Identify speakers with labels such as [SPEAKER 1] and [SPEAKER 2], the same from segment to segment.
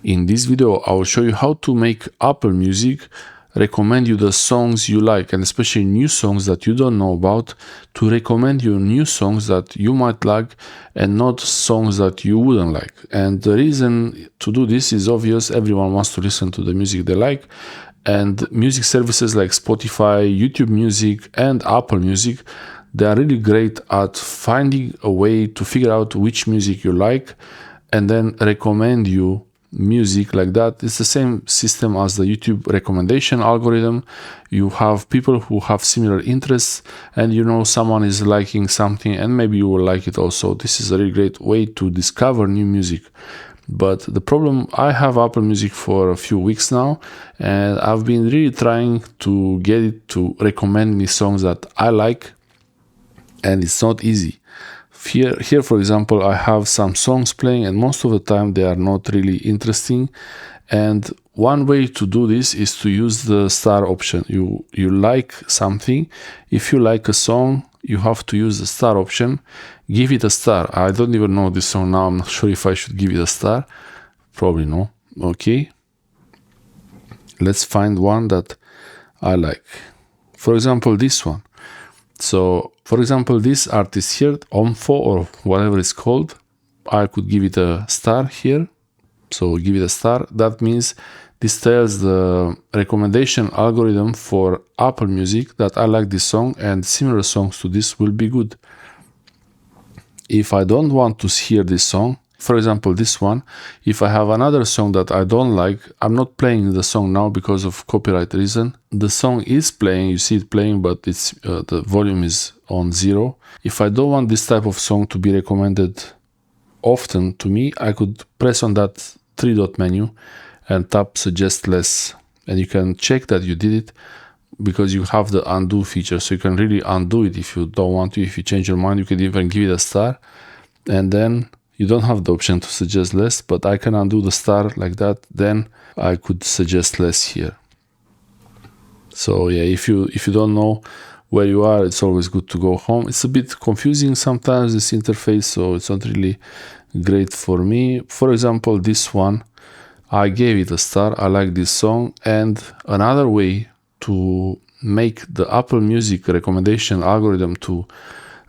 [SPEAKER 1] In this video, I will show you how to make Apple Music recommend you the songs you like, and especially new songs that you don't know about, to recommend you new songs that you might like and not songs that you wouldn't like. And the reason to do this is obvious. Everyone wants to listen to the music they like, and music services like Spotify, YouTube Music, and Apple Music, they are really great at finding a way to figure out which music you like and then recommend you music like that. It's the same system as the YouTube recommendation algorithm. You have people who have similar interests, and you know someone is liking something and maybe you will like it also. This is a really great way to discover new music. But the problem, I have Apple Music for a few weeks now, and I've been really trying to get it to recommend me songs that I like, and it's not easy. Here, for example, I have some songs playing, and most of the time they are not really interesting. And one way to do this is to use the star option. You like something. If you like a song, you have to use the star option. Give it a star. I don't even know this song now. I'm not sure if I should give it a star. Probably no. Okay. Let's find one that I like. For example, this one. So, for example, this artist here, Omfo or whatever it's called, I could give it a star here. So give it a star. That means this tells the recommendation algorithm for Apple Music that I like this song and similar songs to this will be good. If I don't want to hear this song, for example, this one, if I have another song that I don't like, I'm not playing the song now because of copyright reason. The song is playing, you see it playing, but it's the volume is on 0. If I don't want this type of song to be recommended often to me, I could press on that 3-dot menu and tap suggest less. And you can check that you did it because you have the undo feature. So you can really undo it if you don't want to. If you change your mind, you can even give it a star. And then you don't have the option to suggest less, but I can undo the star like that. Then I could suggest less here. So yeah, if you don't know where you are, it's always good to go home. It's a bit confusing sometimes, this interface, so it's not really great for me. For example, this one, I gave it a star. I like this song. And another way to make the Apple Music recommendation algorithm to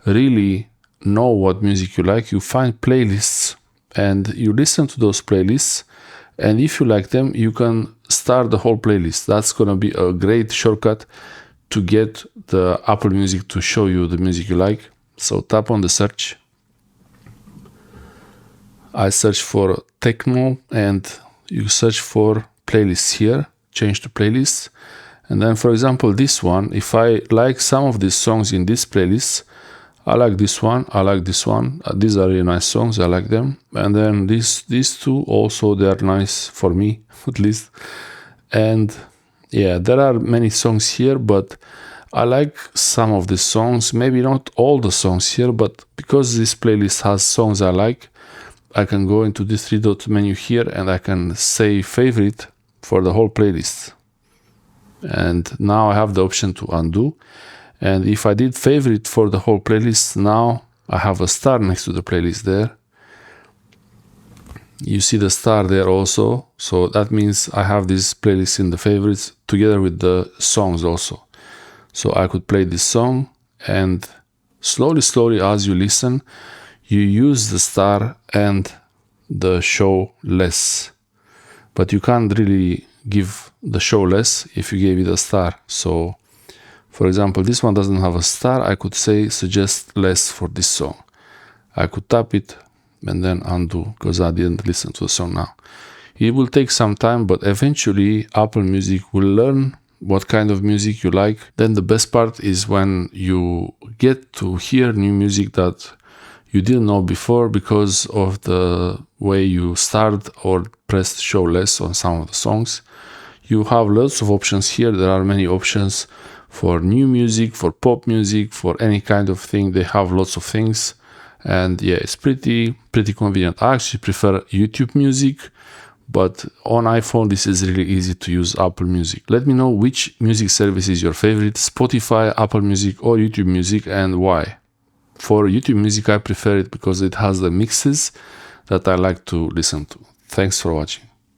[SPEAKER 1] really know what music you like, you find playlists and you listen to those playlists, and if you like them, you can start the whole playlist. That's gonna be a great shortcut to get the Apple Music to show you the music you like. So tap on the search. I search for techno and you search for playlists here, change to playlists. And then, for example, this one, if I like some of these songs in this playlist, I like this one, I like this one. These are really nice songs, I like them. And then these two also, they are nice for me, at least. And yeah, there are many songs here, but I like some of the songs, maybe not all the songs here, but because this playlist has songs I like, I can go into this 3-dot menu here and I can say favorite for the whole playlist. And now I have the option to undo. And if I did favorite for the whole playlist, now I have a star next to the playlist there. You see the star there also. So that means I have this playlist in the favorites together with the songs also. So I could play this song, and slowly as you listen, you use the star and the show less. But you can't really give the show less if you gave it a star. So for example, this one doesn't have a star. I could say suggest less for this song. I could tap it and then undo because I didn't listen to the song now. It will take some time, but eventually Apple Music will learn what kind of music you like. Then the best part is when you get to hear new music that you didn't know before because of the way you start or press show less on some of the songs. You have lots of options here. There are many options for new music, for pop music, for any kind of thing. They have lots of things, and yeah, it's pretty convenient. I actually prefer YouTube Music, but on iPhone this is really easy to use Apple Music. Let me know which music service is your favorite: Spotify, Apple Music, or YouTube Music, and why. For YouTube Music, I prefer it because it has the mixes that I like to listen to. Thanks for watching.